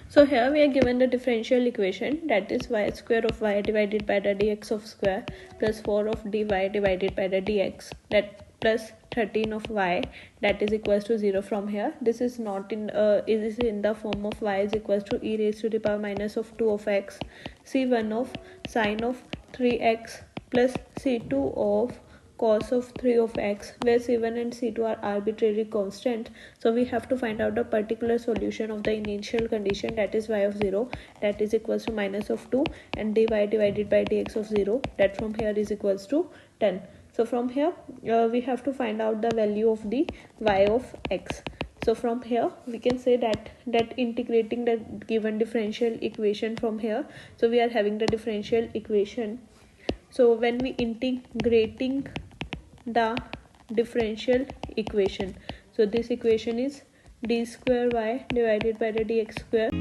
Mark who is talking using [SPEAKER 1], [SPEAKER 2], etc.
[SPEAKER 1] So here we are given the differential equation, that is y square of y divided by the dx of square plus 4 of dy divided by the dx, that plus 13 of y, that is equals to 0. From here this is not in it is in the form of y is equals to e raised to the power minus of 2 of x, c1 of sine of 3x plus c2 of cos of 3 of x, where c1 and c2 are arbitrary constant. So we have to find out the particular solution of the initial condition, that is y of 0, that is equals to minus of 2, and dy divided by dx of 0, that from here is equals to 10. So from here we have to find out the value of the y of x. So from here we can say that integrating the given differential equation from here, so we are having the differential equation. So when we integrating the differential equation, so this equation is d square y divided by the dx square